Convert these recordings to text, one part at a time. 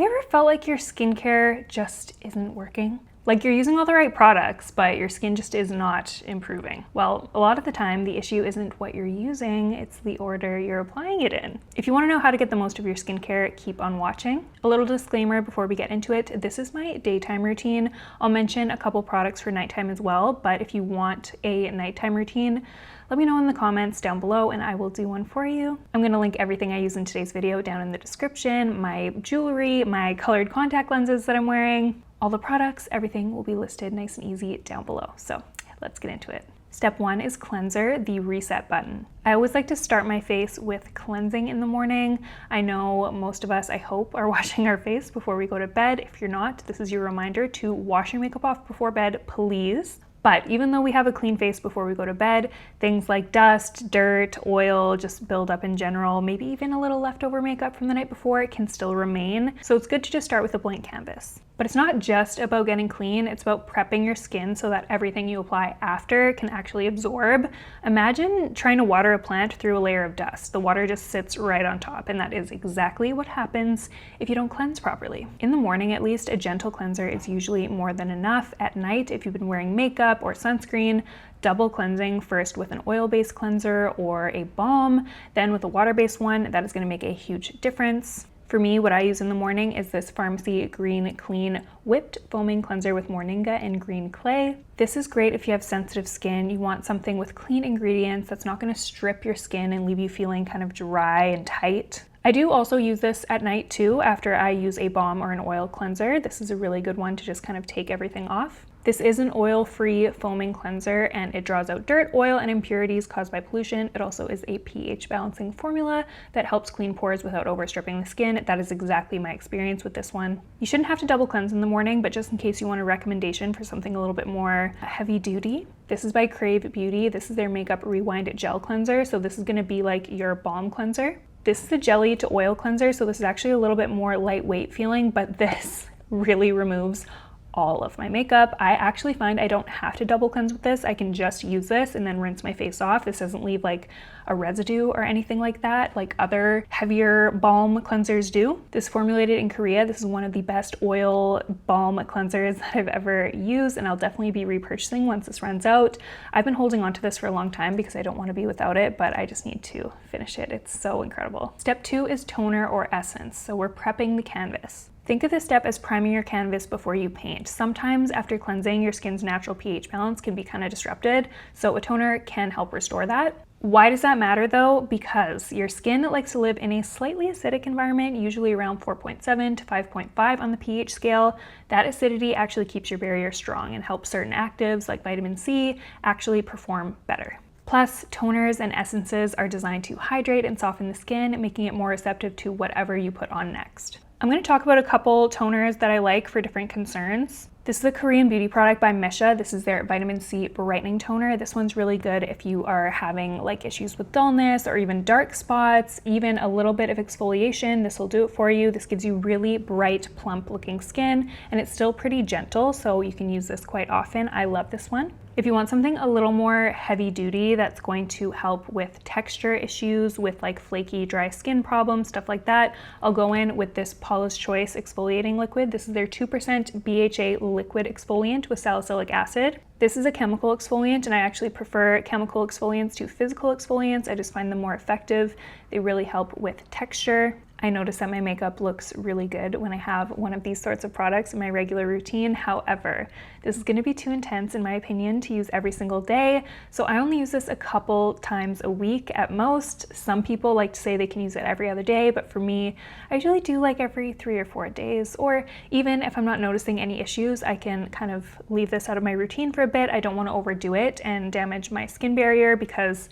you ever felt like your skincare just isn't working? Like you're using all the right products, but your skin just is not improving. Well, a lot of the time, the issue isn't what you're using, it's the order you're applying it in. If you want to know how to get the most of your skincare, keep on watching. A little disclaimer before we get into it, this is my daytime routine. I'll mention a couple products for nighttime as well, but if you want a nighttime routine, let me know in the comments down below and I will do one for you. I'm going to link everything I use in today's video down in the description, my jewelry, my colored contact lenses that I'm wearing, all the products, everything will be listed nice and easy down below. So let's get into it. Step 1 is cleanser, the reset button. I always like to start my face with cleansing in the morning. I know most of us, I hope, are washing our face before we go to bed. If you're not, this is your reminder to wash your makeup off before bed, please. But even though we have a clean face before we go to bed, things like dust, dirt, oil, just build up in general, maybe even a little leftover makeup from the night before, it can still remain. So it's good to just start with a blank canvas. But it's not just about getting clean, it's about prepping your skin so that everything you apply after can actually absorb. Imagine trying to water a plant through a layer of dust. The water just sits right on top, and that is exactly what happens if you don't cleanse properly. In the morning, at least, a gentle cleanser is usually more than enough. At night, if you've been wearing makeup or sunscreen, double cleansing, first with an oil-based cleanser or a balm, then with a water-based one. That is going to make a huge difference. For me, what I use in the morning is this Pharmacy Green Clean Whipped Foaming Cleanser with Moringa and green clay. This is great if you have sensitive skin. You want something with clean ingredients that's not going to strip your skin and leave you feeling kind of dry and tight. I do also use this at night too, after I use a balm or an oil cleanser. This is a really good one to just kind of take everything off. This is an oil-free foaming cleanser and it draws out dirt, oil, and impurities caused by pollution. It also is a pH balancing formula that helps clean pores without overstripping the skin. That is exactly my experience with this one. You shouldn't have to double cleanse in the morning, but just in case you want a recommendation for something a little bit more heavy duty, this is by Crave Beauty. This is their Makeup Rewind Gel Cleanser. So this is gonna be like your balm cleanser. This is a jelly to oil cleanser, so this is actually a little bit more lightweight feeling, but this really removes all of my makeup. I actually find I don't have to double cleanse with this. I can just use this and then rinse my face off. This doesn't leave like a residue or anything like that, like other heavier balm cleansers do. This is formulated in Korea. This is one of the best oil balm cleansers that I've ever used, and I'll definitely be repurchasing once this runs out. I've been holding on to this for a long time because I don't want to be without it, but I just need to finish it. It's so incredible. Step 2 is toner or essence. So we're prepping the canvas. Think of this step as priming your canvas before you paint. Sometimes after cleansing, your skin's natural pH balance can be kind of disrupted, so a toner can help restore that. Why does that matter though? Because your skin likes to live in a slightly acidic environment, usually around 4.7 to 5.5 on the pH scale. That acidity actually keeps your barrier strong and helps certain actives like vitamin C actually perform better. Plus, toners and essences are designed to hydrate and soften the skin, making it more receptive to whatever you put on next. I'm going to talk about a couple toners that I like for different concerns. This is a Korean beauty product by Misha. This is their vitamin C brightening toner. This one's really good if you are having like issues with dullness or even dark spots, even a little bit of exfoliation. This will do it for you. This gives you really bright, plump looking skin, and it's still pretty gentle, so you can use this quite often. I love this one. If you want something a little more heavy duty that's going to help with texture issues, with like flaky, dry skin problems, stuff like that, I'll go in with this Paula's Choice exfoliating liquid. This is their 2% BHA liquid exfoliant with salicylic acid. This is a chemical exfoliant, and I actually prefer chemical exfoliants to physical exfoliants. I just find them more effective. They really help with texture. I notice that my makeup looks really good when I have one of these sorts of products in my regular routine. However, this is going to be too intense in my opinion to use every single day, so I only use this a couple times a week at most. Some people like to say they can use it every other day, but for me, I usually do like every 3 or 4 days, or even if I'm not noticing any issues, I can kind of leave this out of my routine for a bit. I don't want to overdo it and damage my skin barrier, because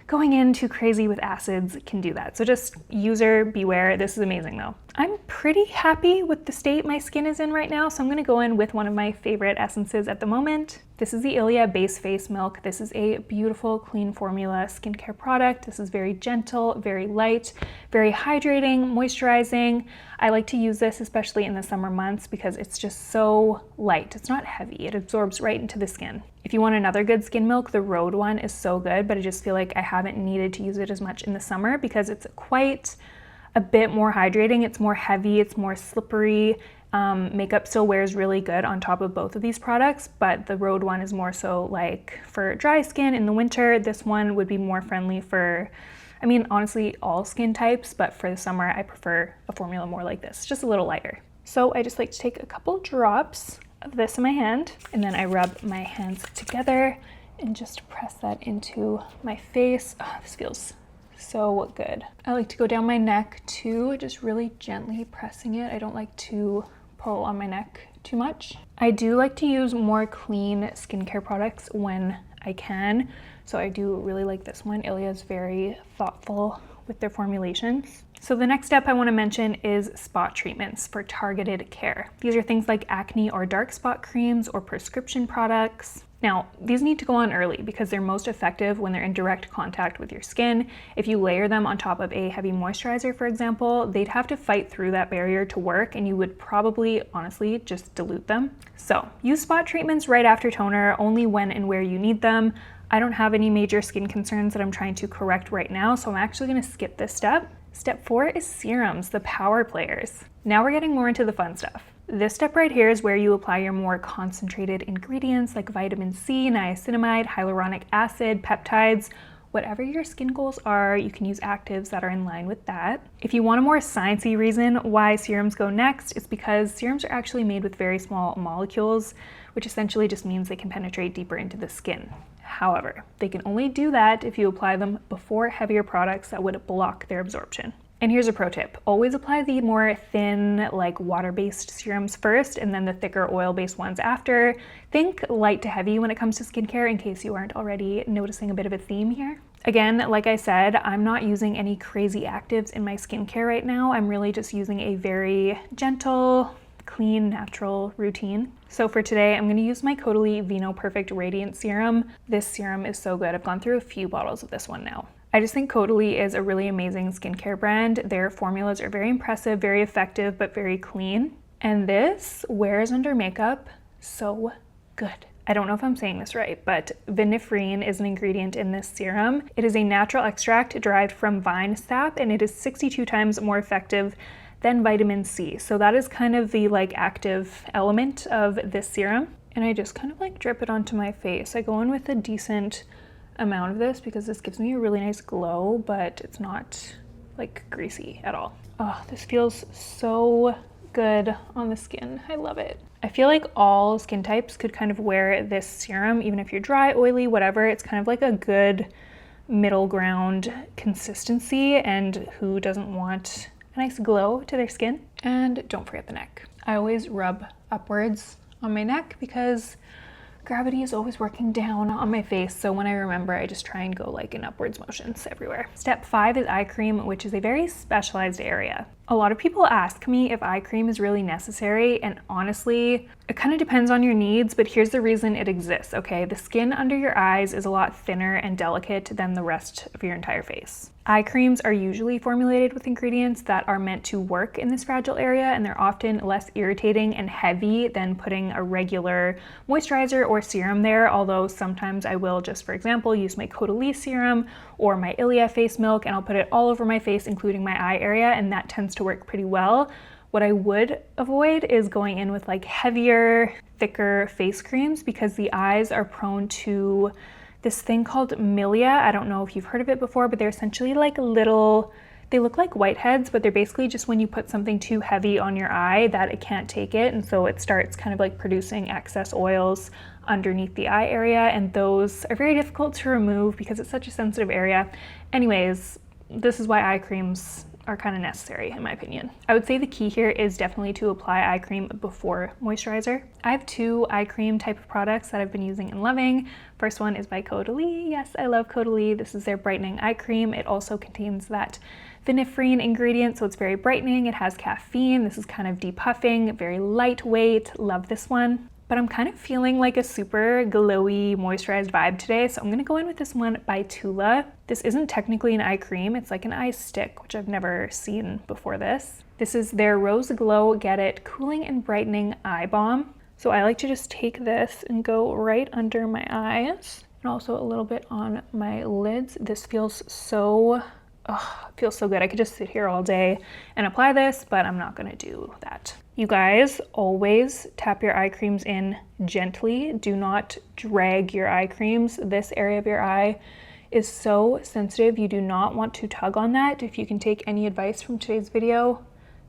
going in too crazy with acids can do that. So just user beware. This is amazing though. I'm pretty happy with the state my skin is in right now, so I'm gonna go in with one of my favorite essences at the moment. This is the Ilia Base Face Milk. This is a beautiful, clean formula skincare product. This is very gentle, very light, very hydrating, moisturizing. I like to use this especially in the summer months because it's just so light. It's not heavy. It absorbs right into the skin. If you want another good skin milk, the Rhode one is so good, but I just feel like I haven't needed to use it as much in the summer because it's quite a bit more hydrating. It's more heavy, it's more slippery. Makeup still wears really good on top of both of these products, but the Rhode one is more so like for dry skin in the winter. This one would be more friendly for, I mean, honestly, all skin types, but for the summer, I prefer a formula more like this, just a little lighter. So I just like to take a couple drops of this in my hand, and then I rub my hands together and just press that into my face. Oh, this feels so good. I like to go down my neck too, just really gently pressing it. I don't like to pull on my neck too much. I do like to use more clean skincare products when I can. So I do really like this one. Ilia is very thoughtful with their formulations. So the next step I want to mention is spot treatments for targeted care. These are things like acne or dark spot creams or prescription products. Now, these need to go on early because they're most effective when they're in direct contact with your skin. If you layer them on top of a heavy moisturizer, for example, they'd have to fight through that barrier to work, and you would probably, honestly, just dilute them. So use spot treatments right after toner, only when and where you need them. I don't have any major skin concerns that I'm trying to correct right now, so I'm actually going to skip this step. Step 4 is serums, the power players. Now we're getting more into the fun stuff. This step right here is where you apply your more concentrated ingredients like vitamin C, niacinamide, hyaluronic acid, peptides. Whatever your skin goals are, you can use actives that are in line with that. If you want a more sciencey reason why serums go next, it's because serums are actually made with very small molecules, which essentially just means they can penetrate deeper into the skin. However, they can only do that if you apply them before heavier products that would block their absorption. And here's a pro tip. Always apply the more thin, like water-based serums first, and then the thicker oil-based ones after. Think light to heavy when it comes to skincare, in case you aren't already noticing a bit of a theme here. Again, like I said, I'm not using any crazy actives in my skincare right now. I'm really just using a very gentle, clean, natural routine. So for today, I'm going to use my Caudalie Vino Perfect Radiant Serum. This serum is so good. I've gone through a few bottles of this one now. I just think Caudalie is a really amazing skincare brand. Their formulas are very impressive, very effective, but very clean. And this wears under makeup so good. I don't know if I'm saying this right, but vinifrine is an ingredient in this serum. It is a natural extract derived from vine sap, and it is 62 times more effective than vitamin C. So that is kind of the like active element of this serum. And I just kind of like drip it onto my face. I go in with a decent amount of this because this gives me a really nice glow, but it's not like greasy at all. Oh, this feels so good on the skin. I love it. I feel like all skin types could kind of wear this serum, even if you're dry, oily, whatever. It's kind of like a good middle ground consistency, and who doesn't want a nice glow to their skin? And don't forget the neck. I always rub upwards on my neck because gravity is always working down on my face, so when I remember, I just try and go like in upwards motions everywhere. Step 5 is eye cream, which is a very specialized area. A lot of people ask me if eye cream is really necessary, and honestly, it kind of depends on your needs, but here's the reason it exists, okay? The skin under your eyes is a lot thinner and delicate than the rest of your entire face. Eye creams are usually formulated with ingredients that are meant to work in this fragile area, and they're often less irritating and heavy than putting a regular moisturizer or serum there, although sometimes I will just, for example, use my Caudalie serum or my Ilia face milk, and I'll put it all over my face, including my eye area, and that tends to work pretty well. What I would avoid is going in with like heavier, thicker face creams because the eyes are prone to this thing called milia. I don't know if you've heard of it before, but they're essentially like little, they look like whiteheads, but they're basically just when you put something too heavy on your eye that it can't take it, and so it starts kind of like producing excess oils underneath the eye area, and those are very difficult to remove because it's such a sensitive area. Anyways, this is why eye creams are kind of necessary in my opinion. I would say the key here is definitely to apply eye cream before moisturizer. I have 2 eye cream type of products that I've been using and loving. First one is by Caudalie. Yes, I love Caudalie. This is their brightening eye cream. It also contains that vinifrine ingredient, so it's very brightening. It has caffeine. This is kind of depuffing, very lightweight. Love this one. But I'm kind of feeling like a super glowy, moisturized vibe today, so I'm gonna go in with this one by Tula. This isn't technically an eye cream, it's like an eye stick, which I've never seen before this. This is their Rose Glow Get It Cooling and Brightening Eye Balm. So I like to just take this and go right under my eyes, and also a little bit on my lids. This feels so Oh, it feels so good. I could just sit here all day and apply this, but I'm not gonna do that. You guys, always tap your eye creams in gently. Do not drag your eye creams. This area of your eye is so sensitive. You do not want to tug on that. If you can take any advice from today's video,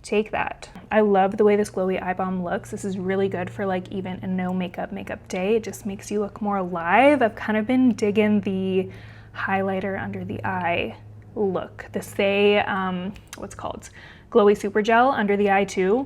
take that. I love the way this glowy eye balm looks. This is really good for like even a no makeup day. It just makes you look more alive. I've kind of been digging the highlighter under the eye look. The Say, what's it called? Glowy Super Gel under the eye too.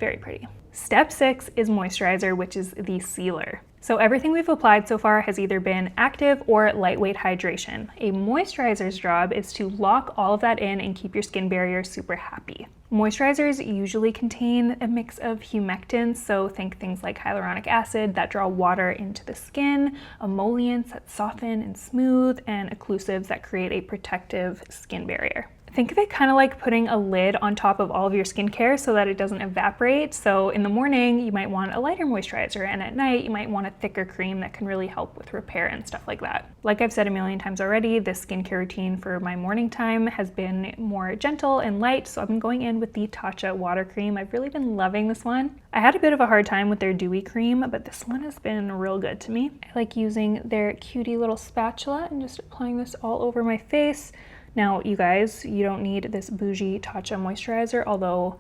Very pretty. Step 6 is moisturizer, which is the sealer. So everything we've applied so far has either been active or lightweight hydration. A moisturizer's job is to lock all of that in and keep your skin barrier super happy. Moisturizers usually contain a mix of humectants, so think things like hyaluronic acid that draw water into the skin, emollients that soften and smooth, and occlusives that create a protective skin barrier. Think of it kind of like putting a lid on top of all of your skincare so that it doesn't evaporate. So in the morning, you might want a lighter moisturizer, and at night, you might want a thicker cream that can really help with repair and stuff like that. Like I've said a million times already, this skincare routine for my morning time has been more gentle and light, so I've been going in with the Tatcha water cream. I've really been loving this one. I had a bit of a hard time with their dewy cream, but this one has been real good to me. I like using their cutie little spatula and just applying this all over my face. Now, you guys, you don't need this bougie Tatcha moisturizer, although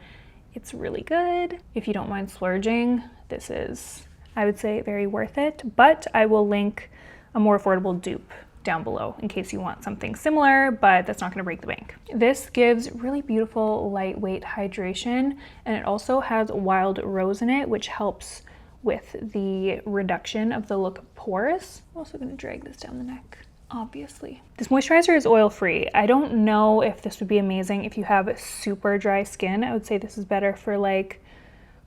it's really good. If you don't mind splurging, this is, I would say, very worth it, but I will link a more affordable dupe down below in case you want something similar, but that's not gonna break the bank. This gives really beautiful lightweight hydration, and it also has wild rose in it, which helps with the reduction of the look of pores. I'm also gonna drag this down the neck. Obviously. This moisturizer is oil-free. I don't know if this would be amazing if you have super dry skin. I would say this is better for like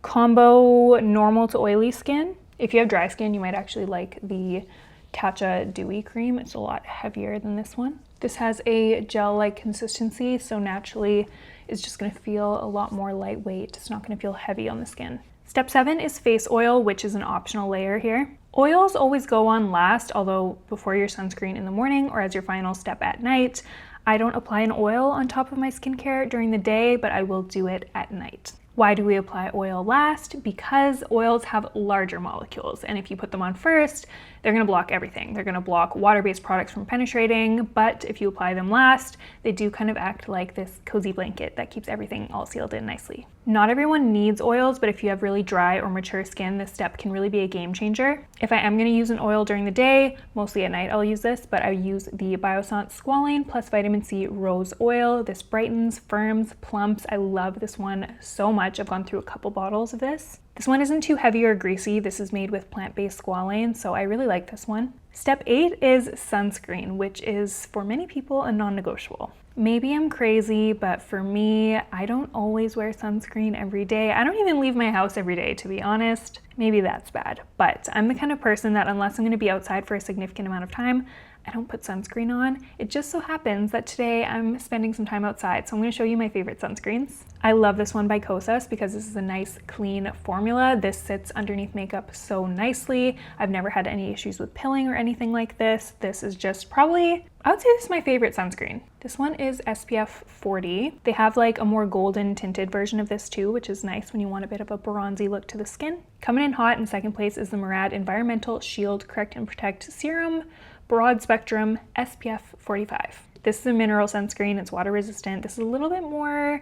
combo normal to oily skin. If you have dry skin, you might actually like the Tatcha Dewy Cream. It's a lot heavier than this one. This has a gel-like consistency, so naturally it's just gonna feel a lot more lightweight. It's not gonna feel heavy on the skin. Step 7 is face oil, which is an optional layer here. Oils always go on last, although before your sunscreen in the morning or as your final step at night. I don't apply an oil on top of my skincare during the day, but I will do it at night. Why do we apply oil last? Because oils have larger molecules, and if you put them on first, they're gonna block everything. They're gonna block water-based products from penetrating, but if you apply them last, they do kind of act like this cozy blanket that keeps everything all sealed in nicely. Not everyone needs oils, but if you have really dry or mature skin, this step can really be a game changer. If I am gonna use an oil during the day, mostly at night I'll use this, but I use the Biossance Squalane plus Vitamin C Rose Oil. This brightens, firms, plumps. I love this one so much. I've gone through a couple bottles of this. This one isn't too heavy or greasy. This is made with plant-based squalane, so I really like this one. Step 8 is sunscreen, which is for many people a non-negotiable. Maybe I'm crazy, but for me, I don't always wear sunscreen every day. I don't even leave my house every day, to be honest. Maybe that's bad, but I'm the kind of person that unless I'm gonna be outside for a significant amount of time, I don't put sunscreen on. It just so happens that today I'm spending some time outside, so I'm gonna show you my favorite sunscreens. I love this one by Kosas because this is a nice, clean formula. This sits underneath makeup so nicely. I've never had any issues with pilling or anything like this. This is just probably, I would say this is my favorite sunscreen. This one is SPF 40. They have like a more golden tinted version of this too, which is nice when you want a bit of a bronzy look to the skin. Coming in hot in second place is the Murad Environmental Shield Correct and Protect Serum, Broad Spectrum SPF 45. This is a mineral sunscreen. It's water resistant. This is a little bit more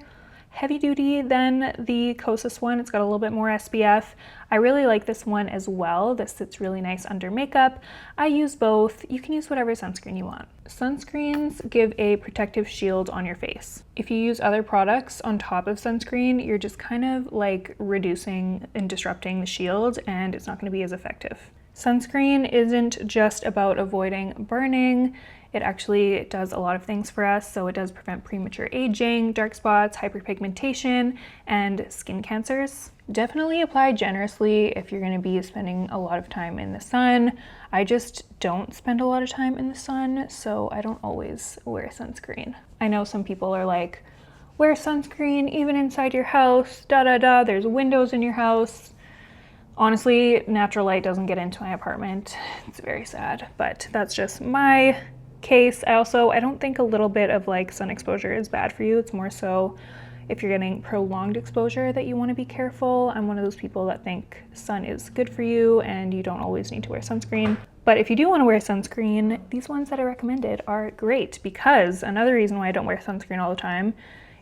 heavy duty than the Kosas one. It's got a little bit more SPF. I really like this one as well. This sits really nice under makeup. I use both. You can use whatever sunscreen you want. Sunscreens give a protective shield on your face. If you use other products on top of sunscreen, you're just kind of like reducing and disrupting the shield, and it's not going to be as effective. Sunscreen isn't just about avoiding burning. It actually does a lot of things for us. So it does prevent premature aging, dark spots, hyperpigmentation, and skin cancers. Definitely apply generously if you're going to be spending a lot of time in the sun. I just don't spend a lot of time in the sun, so I don't always wear sunscreen. I know some people are like, wear sunscreen even inside your house, there's windows in your house. Honestly, natural light doesn't get into my apartment. It's very sad, but that's just my case. I don't think a little bit of like sun exposure is bad for you. It's more so if you're getting prolonged exposure that you want to be careful. I'm one of those people that think sun is good for you and you don't always need to wear sunscreen. But if you do want to wear sunscreen, these ones that I recommended are great, because another reason why I don't wear sunscreen all the time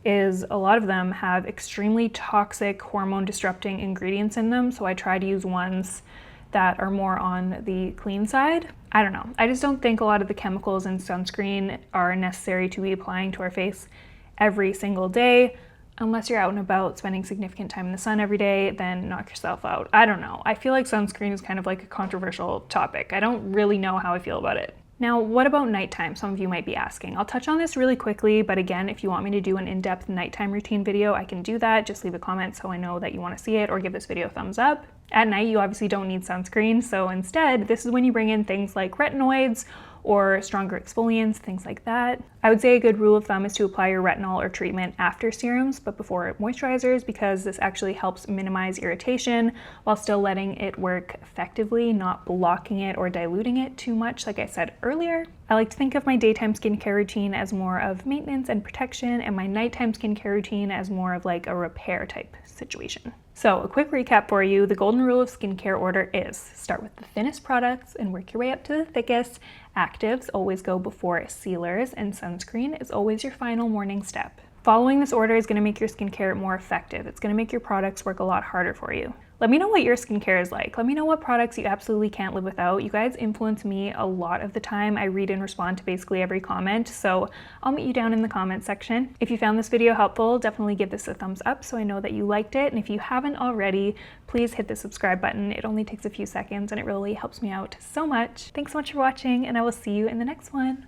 is a lot of them have extremely toxic hormone disrupting ingredients in them. So I try to use ones that are more on the clean side. I don't know. I just don't think a lot of the chemicals in sunscreen are necessary to be applying to our face every single day. Unless you're out and about spending significant time in the sun every day, then knock yourself out. I don't know. I feel like sunscreen is kind of like a controversial topic. I don't really know how I feel about it. Now, what about nighttime? Some of you might be asking. I'll touch on this really quickly, but again, if you want me to do an in-depth nighttime routine video, I can do that. Just leave a comment so I know that you want to see it, or give this video a thumbs up. At night, you obviously don't need sunscreen, so instead, this is when you bring in things like retinoids or stronger exfoliants, things like that. I would say a good rule of thumb is to apply your retinol or treatment after serums, but before moisturizers, because this actually helps minimize irritation while still letting it work effectively, not blocking it or diluting it too much, like I said earlier. I like to think of my daytime skincare routine as more of maintenance and protection, and my nighttime skincare routine as more of like a repair type situation. So a quick recap for you, the golden rule of skincare order is start with the thinnest products and work your way up to the thickest. Actives always go before sealers, and sunscreen is always your final morning step. Following this order is going to make your skincare more effective. It's going to make your products work a lot harder for you. Let me know what your skincare is like. Let me know what products you absolutely can't live without. You guys influence me a lot of the time. I read and respond to basically every comment, so I'll meet you down in the comment section. If you found this video helpful, definitely give this a thumbs up so I know that you liked it. And if you haven't already, please hit the subscribe button. It only takes a few seconds and it really helps me out so much. Thanks so much for watching, and I will see you in the next one.